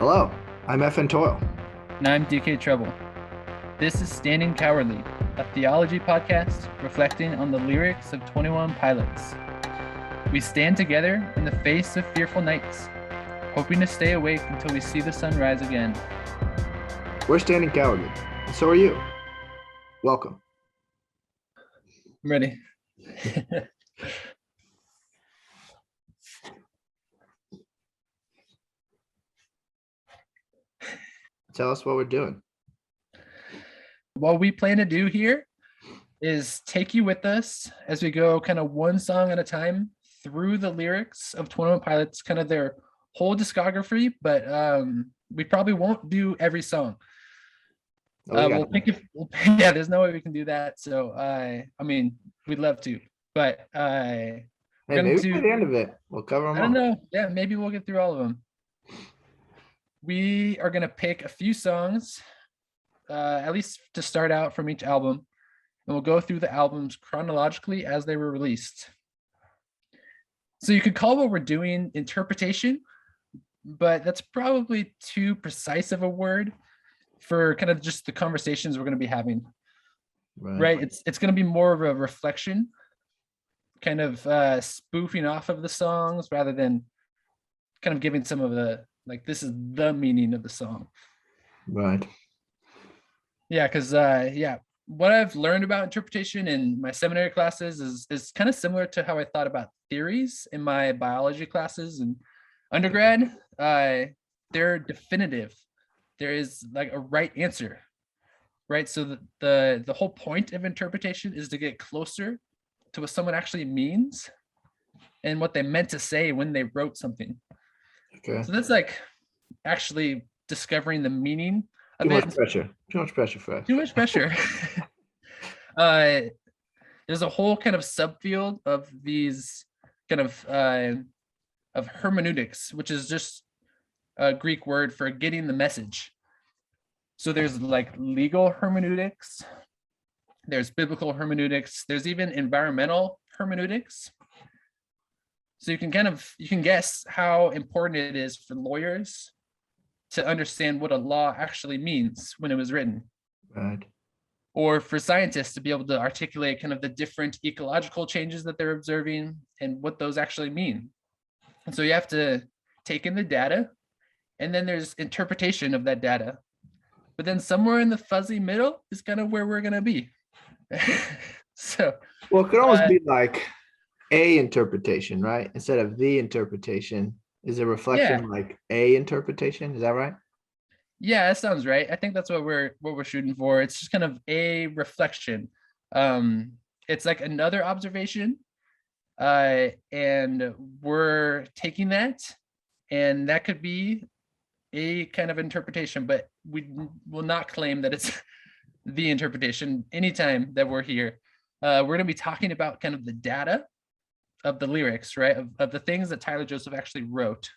Hello, I'm FN Toil. And I'm DK Trouble. This is Standing Cowardly, a theology podcast reflecting on the lyrics of 21 Pilots. We stand together in the face of fearful nights, hoping to stay awake until we see the sun rise again. We're standing cowardly, and so are you. Welcome. I'm ready. Tell us what we're doing. What we plan to do here is take you with us as we go kind of one song at a time through the lyrics of 21 Pilots, kind of their whole discography, but we probably won't do every song. We'll pick if yeah, there's no way we can do that. So I mean, we'd love to, but maybe by the end of it, we'll cover them all. I don't know. Yeah, maybe we'll get through all of them. We are gonna pick a few songs, at least to start out from each album, and we'll go through the albums chronologically as they were released. So you could call what we're doing interpretation, but that's probably too precise of a word for kind of just the conversations we're going to be having. Right? It's going to be more of a reflection, kind of spoofing off of the songs rather than kind of giving some of the, like, this is the meaning of the song. Right. Yeah, because what I've learned about interpretation in my seminary classes is kind of similar to how I thought about theories in my biology classes and undergrad. They're definitive. There is like a right answer, right? So the whole point of interpretation is to get closer to what someone actually means and what they meant to say when they wrote something. Okay. So that's like actually discovering the meaning of it. Too much pressure for us. Too much pressure. There's a whole kind of subfield of these kind of hermeneutics, which is just a Greek word for getting the message. So there's like legal hermeneutics, there's biblical hermeneutics, there's even environmental hermeneutics. So you can guess how important it is for lawyers to understand what a law actually means when it was written. Right. Or for scientists to be able to articulate kind of the different ecological changes that they're observing and what those actually mean. And so you have to take in the data, and then there's interpretation of that data. But then somewhere in the fuzzy middle is kind of where we're going to be. So, well, it could almost be like a interpretation, right? Instead of the interpretation, is a reflection like a interpretation? Is that right? Yeah, that sounds right. I think that's what we're shooting for. It's just kind of a reflection. It's like another observation, and we're taking that, and that could be a kind of interpretation, but we will not claim that it's the interpretation anytime that we're here. We're going to be talking about kind of the data of the lyrics, right? Of the things that Tyler Joseph actually wrote.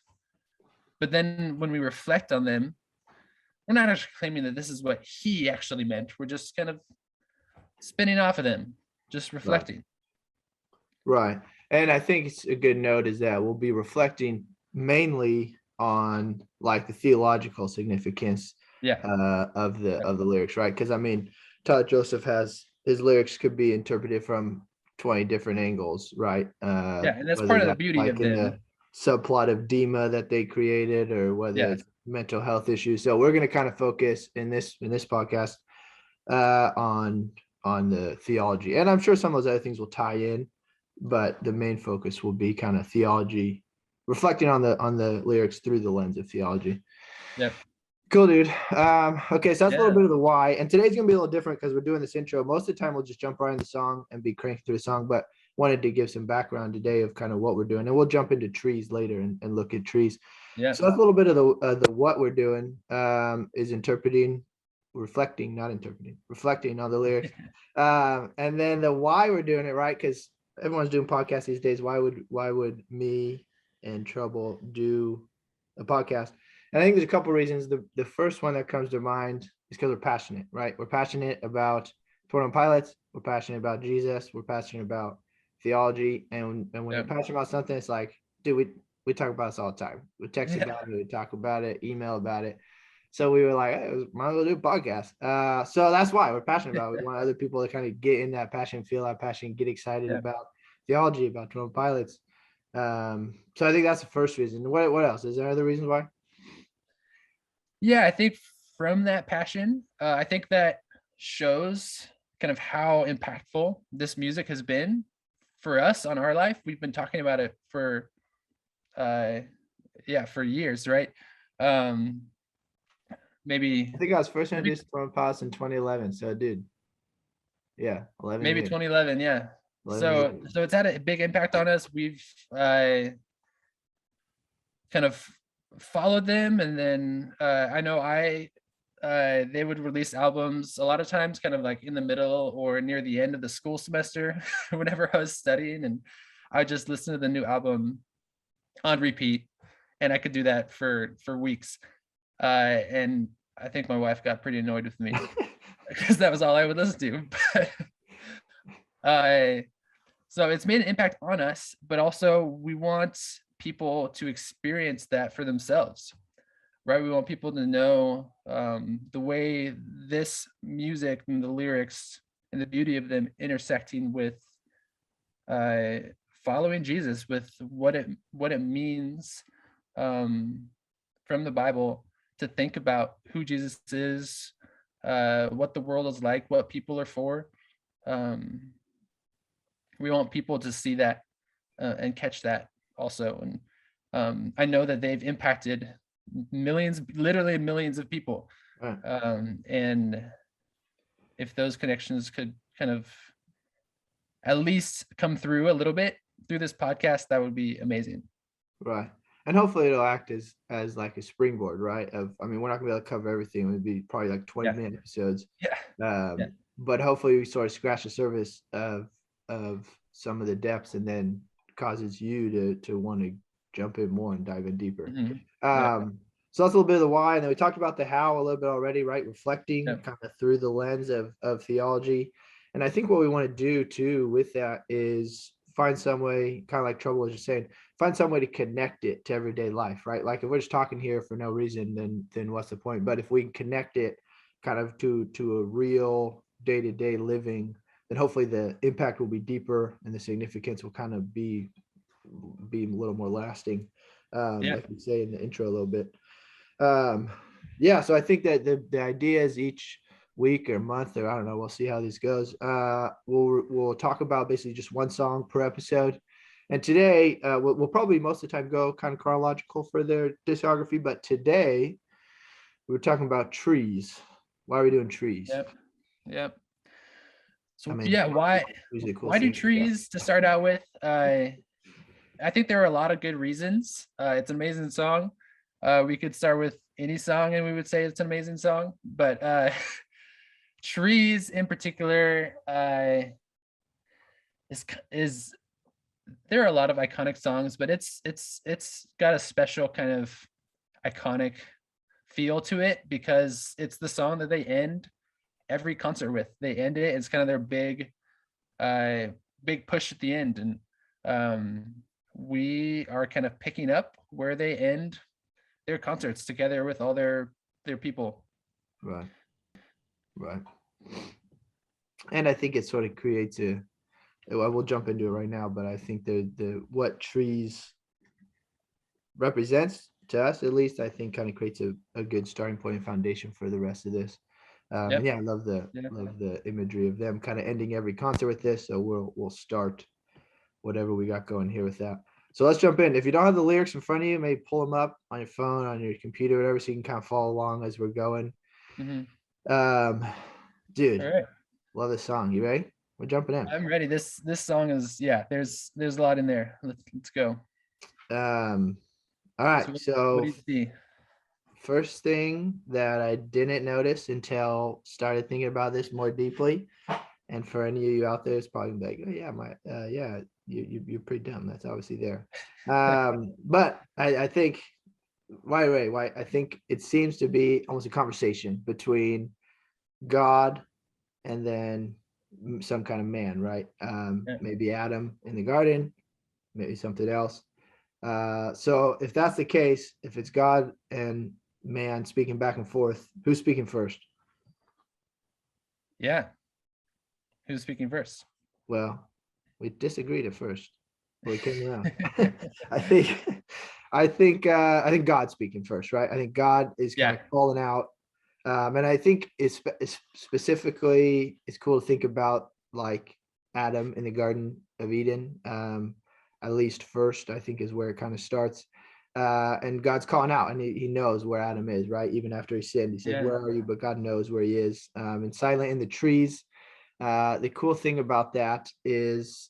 But then when we reflect on them, we're not actually claiming that this is what he actually meant. We're just kind of spinning off of them, just reflecting. Right. And I think it's a good note is that we'll be reflecting mainly on like the theological significance of the lyrics, right? Because I mean, Tyler Joseph has his lyrics could be interpreted from 20 different angles, right? And that's part of the beauty like of in them. the subplot of Dema that they created, or whether it's mental health issues. So we're going to kind of focus in this podcast on the theology, and I'm sure some of those other things will tie in, but the main focus will be kind of theology, reflecting on the lyrics through the lens of theology. Yep. Cool, dude. Okay, so that's a little bit of the why, and today's gonna be a little different because we're doing this intro. Most of the time we'll just jump right in the song and be cranking through the song, but wanted to give some background today of kind of what we're doing, and we'll jump into trees later and look at trees. Yeah. So that's a little bit of the what we're doing, is reflecting on the lyrics, and then the why we're doing it, right? Because everyone's doing podcasts these days. Why would me and Trouble do a podcast? And I think there's a couple of reasons. The first one that comes to mind is because we're passionate, right? We're passionate about 21 Pilots. We're passionate about Jesus. We're passionate about theology. And when you're passionate about something, it's like, dude, we talk about this all the time. We text Yeah. about it, we talk about it, email about it. So we were like, hey, might as well do a podcast. So that's why we're passionate about it. We want other people to kind of get in that passion, feel that passion, get excited Yeah. about theology, about drone pilots. So I think that's the first reason. What else? Is there other reasons why? Yeah, I think from that passion, I think that shows kind of how impactful this music has been for us on our life. We've been talking about it for for years, right? Um maybe I think I was first maybe introduced to drone pilots in 2011. So dude, yeah, 11 maybe years. 2011, yeah. 11 So years. it's had a big impact on us. We've kind of followed them, and then I know they would release albums a lot of times kind of like in the middle or near the end of the school semester whenever I was studying, and I would just listen to the new album on repeat, and I could do that for weeks. And I think my wife got pretty annoyed with me because that was all I would listen to. But so it's made an impact on us, but also we want people to experience that for themselves, right? We want people to know the way this music and the lyrics and the beauty of them intersecting with uh, following Jesus, with what it means from the Bible to think about who Jesus is, what the world is like, what people are for. We want people to see that and catch that also. And I know that they've impacted millions, literally millions of people. Right. And if those connections could kind of at least come through a little bit through this podcast, that would be amazing. Right. And hopefully it'll act as like a springboard, right? I mean, we're not gonna be able to cover everything. It would be probably like 20-minute episodes. Yeah. Yeah. But hopefully we sort of scratch the surface of some of the depths, and then causes you to want to jump in more and dive in deeper. Mhm. Yeah. So that's a little bit of the why. And then we talked about the how a little bit already, right? Reflecting Yeah. kind of through the lens of theology. And I think what we want to do too with that is find some way, kind of like Trouble was just saying, find some way to connect it to everyday life, right? Like if we're just talking here for no reason, then what's the point? But if we can connect it kind of to a real day-to-day living, then hopefully the impact will be deeper and the significance will kind of be a little more lasting. Yeah. Like we say in the intro a little bit. Yeah, so I think that the idea is each week or month, or I don't know, we'll see how this goes. We'll talk about basically just one song per episode. And today, we'll probably most of the time go kind of chronological for their discography, but today we're talking about trees. Why are we doing trees? Yep. Yep. I So mean, yeah, usually cool why do thing. trees to start out with? I think there are a lot of good reasons. It's an amazing song. We could start with any song and we would say it's an amazing song, but trees in particular is there are a lot of iconic songs, but it's got a special kind of iconic feel to it because it's the song that they end every concert with. They end it, it's kind of their big push at the end. And we are kind of picking up where they end their concerts together with all their people. Right. And I think it sort of creates we'll jump into it right now, but I think the what trees represents to us, at least, I think kind of creates a good starting point and foundation for the rest of this. Yep. And yeah, I love the imagery of them kind of ending every concert with this. So we'll start whatever we got going here with that. So let's jump in. If you don't have the lyrics in front of you, maybe pull them up on your phone, on your computer, whatever, so you can kind of follow along as we're going. Dude, All right, love this song. You ready? We're jumping in. I'm ready. This song is, yeah, there's a lot in there. Let's go. All right, What do so you see? first thing that I didn't notice until started thinking about this more deeply, and for any of you out there, it's probably like, oh yeah, you're pretty dumb. That's obviously there. But I think why I think it seems to be almost a conversation between God and then some kind of man, right? Yeah. Maybe Adam in the garden, maybe something else. So if that's the case, if it's God and man speaking back and forth, who's speaking first? Yeah. Who's speaking first? Well, we disagreed at first, but we came around. I think, I think God's speaking first, right? I think God is kind Yeah. of calling out, and I think it's specifically it's cool to think about like Adam in the Garden of Eden. At least first, I think is where it kind of starts. And God's calling out, and he knows where Adam is, right? Even after he sinned, he says, Yeah. "Where are you?" But God knows where he is. And silent in the trees. The cool thing about that is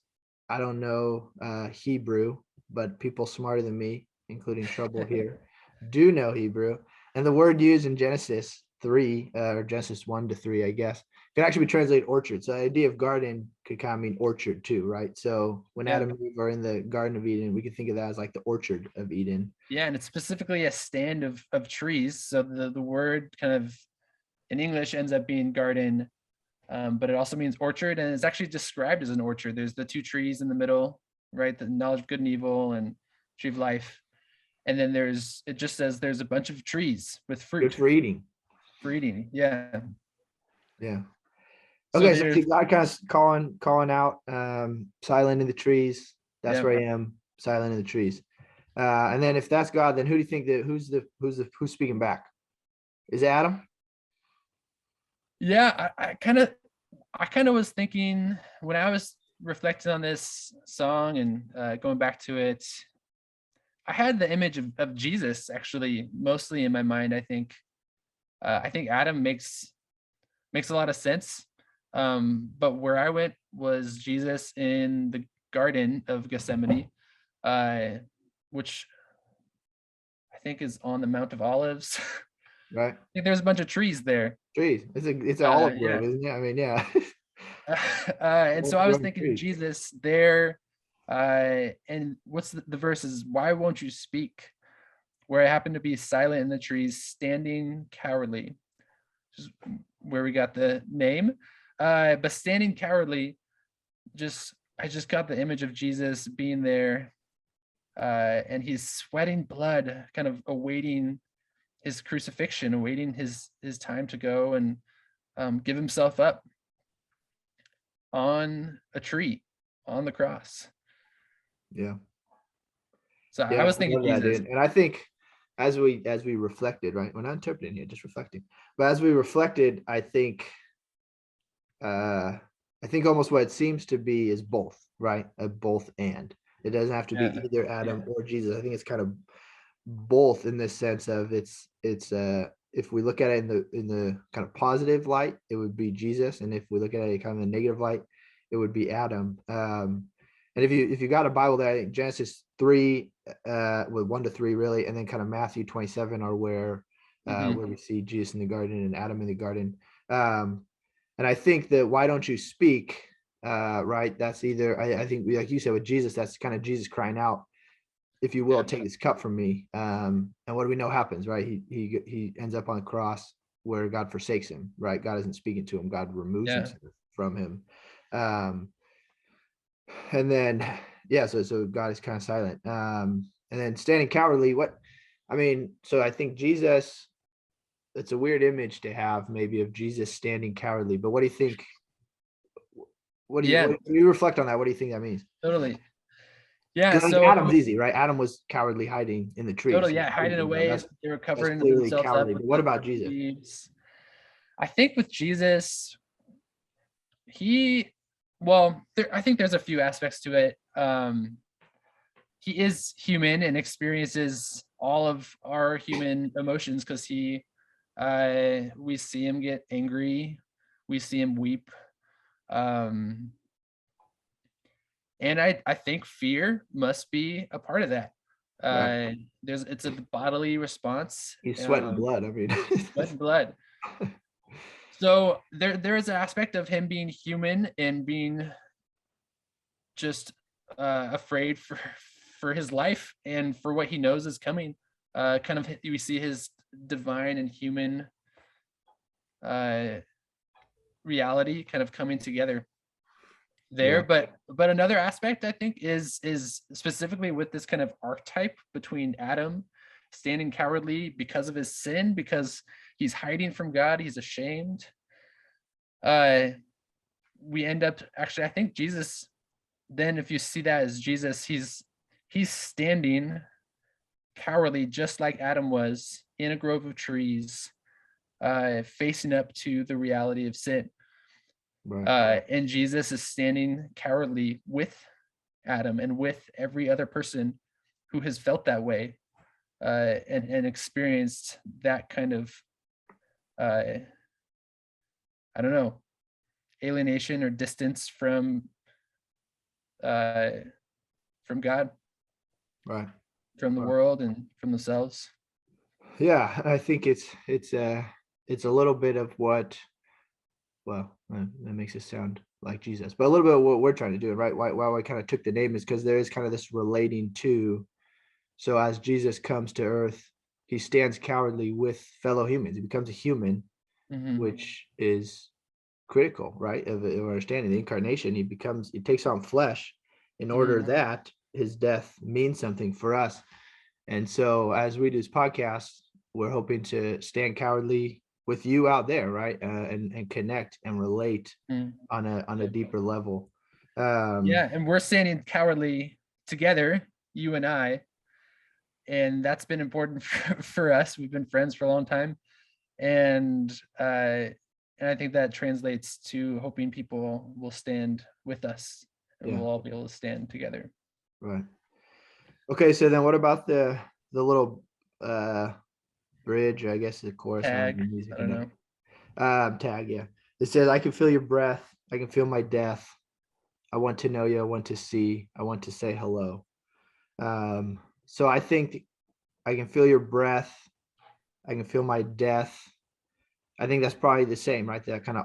I don't know Hebrew, but people smarter than me, including Trouble here, do know Hebrew. And the word used in Genesis 3, or Genesis 1 to 3, I guess, can actually be translated orchard. So the idea of garden could kind of mean orchard too, right? So when Yeah. Adam and Eve are in the Garden of Eden, we can think of that as like the orchard of Eden. Yeah. And it's specifically a stand of trees. So the word kind of in English ends up being garden, but it also means orchard, and it's actually described as an orchard. There's the two trees in the middle, right? The knowledge of good and evil and tree of life. And then it just says there's a bunch of trees with Good fruit for eating. for eating. Yeah. Yeah. So Okay, so there's, see God kind of calling out, silent in the trees. That's yeah. where I am, silent in the trees. And then if that's God, then who do you think that who's speaking back? Is it Adam? Yeah. I kind of was thinking when I was reflecting on this song and going back to it, I had the image of Jesus actually mostly in my mind. I think Adam makes a lot of sense. But where I went was Jesus in the Garden of Gethsemane, uh, which I think is on the Mount of Olives. Right. I think there's a bunch of trees there. Trees. It's an olive grove, Yeah. isn't it? I mean, yeah. And so I was Growing thinking trees. Jesus there. And what's the verses? Why won't you speak? Where I happen to be silent in the trees, standing cowardly. Which is where we got the name. But standing cowardly, I just got the image of Jesus being there, and he's sweating blood, kind of awaiting his crucifixion, awaiting his time to go and give himself up on a tree, on the cross. Yeah. So I Yeah. was I thinking love that, Jesus. dude. And I think as we reflected, right? We're not interpreting here, just reflecting. But as we reflected, uh I think almost what it seems to be is both, right? A both and. It doesn't have to be Yeah, either yeah, Adam or Jesus. I think it's kind of both in this sense of it's if we look at it in the kind of positive light, it would be Jesus, and if we look at it kind of in the negative light, it would be Adam. And if you got a Bible there, I think Genesis 3 with 1 to 3 really, and then kind of Matthew 27 are where we see Jesus in the garden and Adam in the garden. And I think that why don't you speak? Right, that's either I think like you said with Jesus, that's kind of Jesus crying out, if you will, yeah, take this cup from me. And what do we know happens, right? He ends up on the cross where God forsakes him, right? God isn't speaking to him. God removes yeah, himself from him. Um, and then, yeah, so God is kind of silent. And then standing cowardly, so I think Jesus, it's a weird image to have maybe of Jesus standing cowardly, but what do you think? yeah, When you reflect on that, what do you think that means? totally. Yeah, Because I think so Adam's easy, right? Adam was cowardly hiding in the trees. totally, yeah, hiding away. They were That's covering clearly themselves up cowardly. with But what about the Jesus? leaves. I think with Jesus, he, well, I think there's a few aspects to it. He is human and experiences all of our human emotions because we see him get angry, we see him weep, um, and I think fear must be a part of that. Right. It's a bodily response. He's sweating blood. I mean, Sweat and blood. So there is an aspect of him being human and being just afraid for his life and for what he knows is coming. Kind of we see his divine and human uh, reality kind of coming together. there. Yeah. But another aspect I think is specifically with this kind of archetype between Adam standing cowardly because of his sin, because he's hiding from God, he's ashamed. We end up actually, I think Jesus, then if you see that as Jesus, he's standing cowardly just like Adam was in a grove of trees, facing up to the reality of sin. Right. And Jesus is standing cowardly with Adam and with every other person who has felt that way, and experienced that kind of, I don't know, alienation or distance from God, Right. from the Right. world, and from themselves. Yeah, I think it's a little bit of what, well, that makes it sound like Jesus, but a little bit of what we're trying to do, right? Why I kind of took the name is because there is kind of this relating to. So as Jesus comes to earth, he stands cowardly with fellow humans. He becomes a human, Mhm. which is critical, right? Of understanding the incarnation. He takes on flesh in order Mhm. that his death means something for us. And so as we do this podcast, we're hoping to stand cowardly with you out there, right? And connect and relate Mhm. on a Yeah. deeper level. Yeah, and we're standing cowardly together, you and I, and that's been important for us. We've been friends for a long time, and I think that translates to hoping people will stand with us, and Yeah, we'll all be able to stand together. right. Okay, so then what about the little bridge, I guess the chorus, I don't know Tag, the music I in don't there. know. Tag, yeah. It says, I can feel your breath, I can feel my death. I want to know you, I want to see, I want to say hello. So I think I can feel your breath, I can feel my death. I think that's probably the same, right? That kind of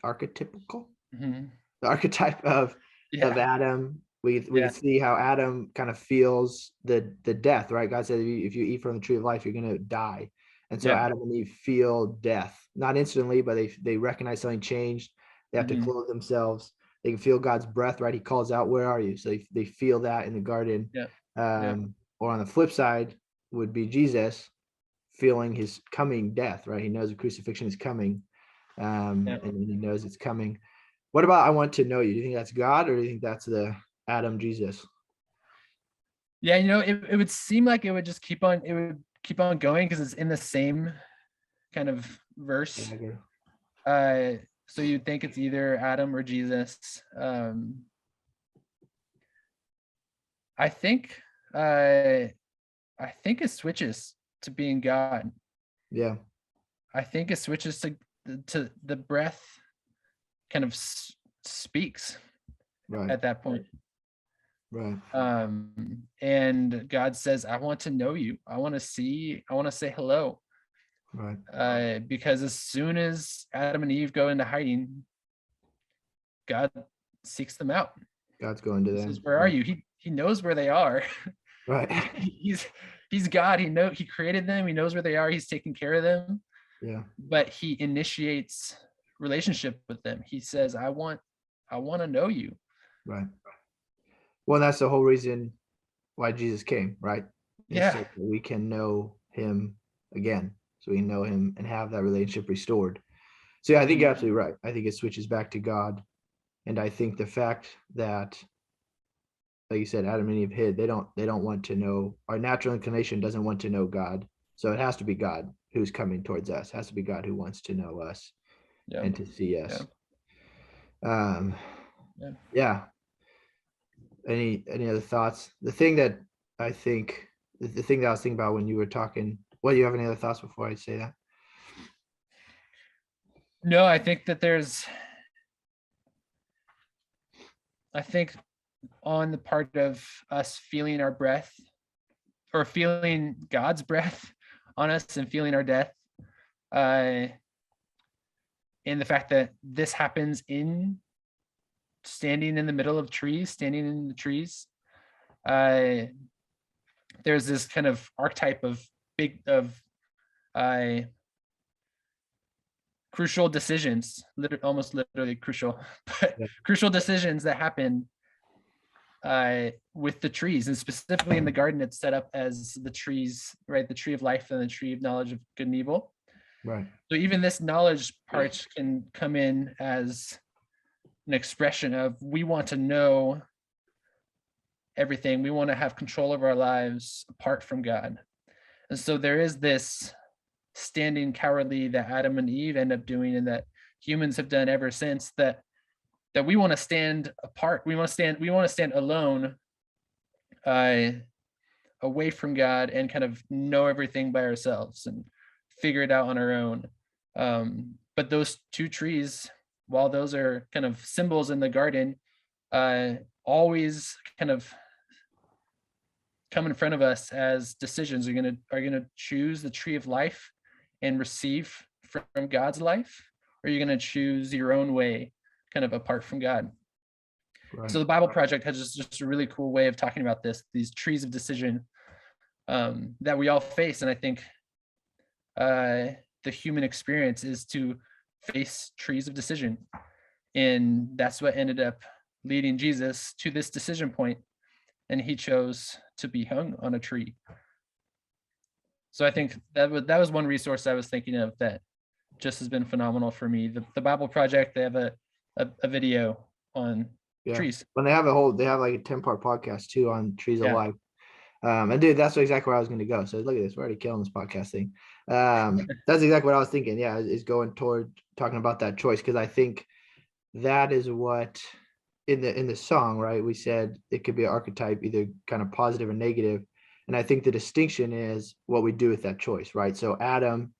archetypical, Mhm. the archetype of Yeah, Adam. We yeah, see how Adam kind of feels the death, right? God said if you eat from the tree of life, you're gonna die. And so yeah. Adam and Eve feel death, not instantly, but they recognize something changed. They have to Mhm. clothe themselves. They can feel God's breath, right? He calls out, "Where are you?" So they feel that in the garden. Yeah, yeah, Or on the flip side would be Jesus feeling his coming death, right? He knows the crucifixion is coming, yeah. and he knows it's coming. What about I want to know you? Do you think that's God, or do you think that's the Adam Jesus? Yeah, it would seem like it would keep on going because it's in the same kind of verse. Dagger. Uh, so you'd think it's either Adam or Jesus. I think uh, I think it switches to being God. Yeah, I think it switches to the breath kind of speaks right, at that point. right, And God says, I want to know you. I want to see, I want to say hello. right. Because as soon as Adam and Eve go into hiding, God seeks them out. God's going to He says, them. where are Right, you? He knows where they are. right. He's God. He created them. He knows where they are. He's taking care of them. Yeah, But he initiates relationship with them. He says, I want to know you. right. Well, that's the whole reason why Jesus came, right? Is so Yeah. that we can know him again, so we know him and have that relationship restored. So yeah, I think you're Mhm. absolutely right. I think it switches back to God, and I think the fact that, like you said, Adam and Eve hid. They don't want to know. Our natural inclination doesn't want to know God, so it has to be God who's coming towards us. It has to be God who wants to know us Yeah. and to see Yeah. us. Um, Yeah. yeah. Any other thoughts? The thing that I think, the thing that I was thinking about when you were talking. Well, you have any other thoughts before I say that? No, I think that I think on the part of us feeling our breath, or feeling God's breath on us and feeling our death, uh, and the fact that this happens in standing in the middle of trees, standing in the trees, uh, there's this kind of archetype of big of uh, crucial decisions, almost literally crucial, but Yeah. crucial decisions that happen with the trees, and specifically in the garden, it's set up as the trees, right? The tree of life and the tree of knowledge of good and evil. Right. So even this knowledge part can come in as an expression of, we want to know everything. We want to have control of our lives apart from God. And so there is this standing cowardly that Adam and Eve end up doing, and that humans have done ever since, that we want to stand apart. We want to stand alone, away from God, and kind of know everything by ourselves and figure it out on our own. But those two trees, while those are kind of symbols in the garden, always kind of come in front of us as decisions. Are gonna choose the tree of life and receive from God's life, or are you gonna choose your own way, kind of apart from God? Right. So the Bible Project has just a really cool way of talking about these trees of decision that we all face. And I think the human experience is to face trees of decision. And that's what ended up leading Jesus to this decision point. And he chose to be hung on a tree. So I think that was one resource I was thinking of that just has been phenomenal for me. The Bible Project, they have a video on trees. When they have like a 10-part podcast too on trees of Yeah. life. And dude, that's exactly where I was going to go. So look at this, we're already killing this podcast thing. That's exactly what I was thinking. Yeah, is going toward talking about that choice, because I think that is what in the song, right? We said it could be an archetype, either kind of positive or negative. And I think the distinction is what we do with that choice, right? So Adam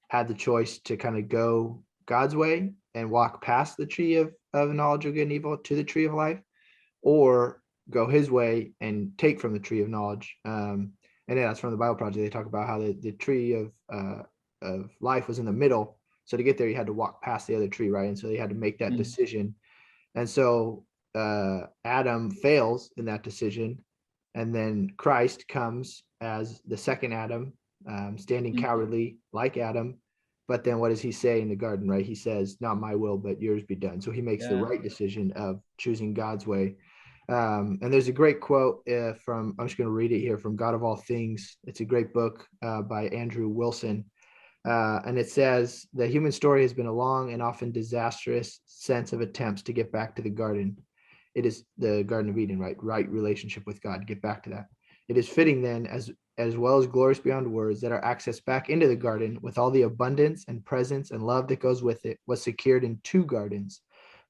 had the choice to kind of go God's way and walk past the tree of knowledge of good and evil to the tree of life, or go his way and take from the tree of knowledge. And then that's from the Bible Project. They talk about how the tree of life was in the middle. So to get there, you had to walk past the other tree, right? And so they had to make that decision. And so Adam fails in that decision. And then Christ comes as the second Adam, standing cowardly like Adam. But then what does he say in the garden, right? He says, not my will, but yours be done. So he makes the right decision of choosing God's way. And there's a great quote from, I'm just going to read it here, from God of All Things. It's a great book by Andrew Wilson. And it says, the human story has been a long and often disastrous sense of attempts to get back to the garden. It is the Garden of Eden, right relationship with God, get back to that. It is fitting then, as well as glorious beyond words, that our access back into the garden with all the abundance and presence and love that goes with it was secured in two gardens.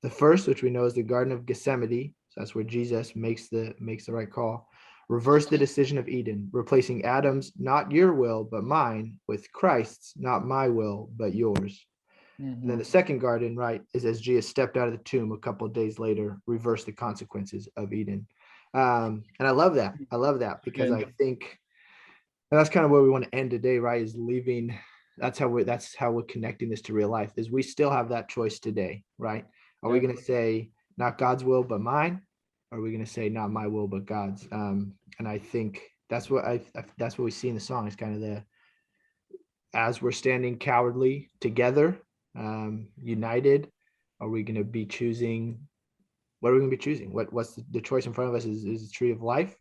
The first, which we know is the Garden of Gethsemane, so that's where Jesus makes the right call, reversed the decision of Eden, replacing Adam's not your will but mine with Christ's not my will but yours. And then the second garden, right, is as Jesus stepped out of the tomb a couple of days later, reversed the consequences of Eden. And I love that. Because I think, and that's kind of where we want to end today, right? Is leaving. That's how we're connecting this to real life. Is we still have that choice today, right? Are we going to say not God's will but mine? Or are we going to say not my will but God's? And I think that's what that's what we see in the song. Is kind of as we're standing cowardly together, united, are we going to be choosing? What are we going to be choosing? What's the choice in front of us? Is the tree of life,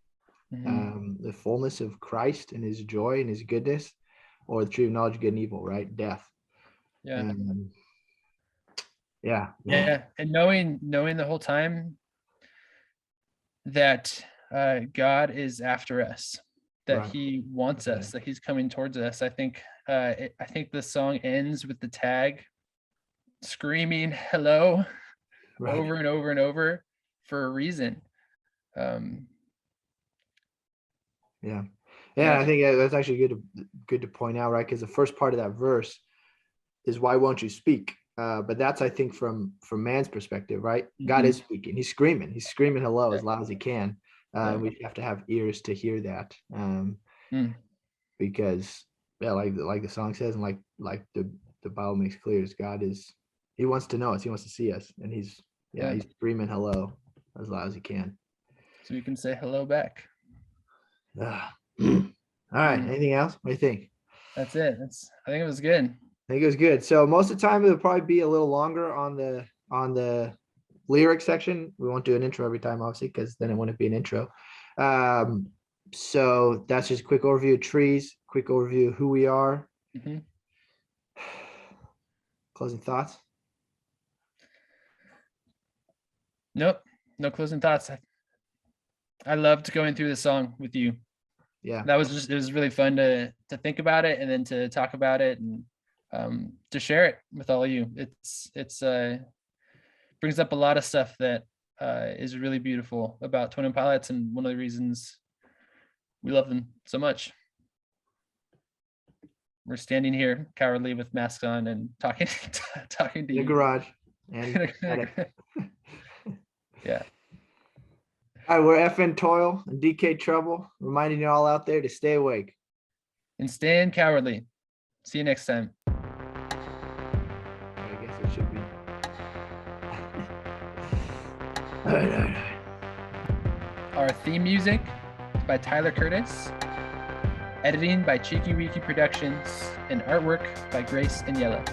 the fullness of Christ and his joy and his goodness, or the tree of knowledge of good and evil, right? Death. Man. And knowing the whole time that God is after us, that he wants us, that he's coming towards us. I think the song ends with the tag screaming hello over and over and over for a reason. I think that's actually good to point out, right? Because the first part of that verse is, why won't you speak? But that's, I think, from man's perspective, right? God is speaking. He's screaming hello as loud as he can. We have to have ears to hear that. Because like the song says, and like the Bible makes clear, is God is, he wants to know us, he wants to see us, and he's screaming hello as loud as he can. So you can say hello back. All right. Anything else? What do you think? That's it. I think it was good. I think it was good. So most of the time it'll probably be a little longer on the lyric section. We won't do an intro every time, obviously, because then it wouldn't be an intro. So that's just a quick overview of trees, quick overview of who we are. Mhm. Closing thoughts. Nope, no closing thoughts. I loved going through the song with you. Yeah. It was really fun to think about it and then to talk about it and to share it with all of you. It's brings up a lot of stuff that is really beautiful about Twin and Pilots, and one of the reasons we love them so much. We're standing here cowardly with masks on and talking to In the you. garage. And yeah. All right, we're FN Toil and DK Trouble, reminding you all out there to stay awake. And stand cowardly. See you next time. I guess it should be. All right. Our theme music is by Tyler Curtis, editing by Cheeky Weeky Productions, and artwork by Grace and Yellow.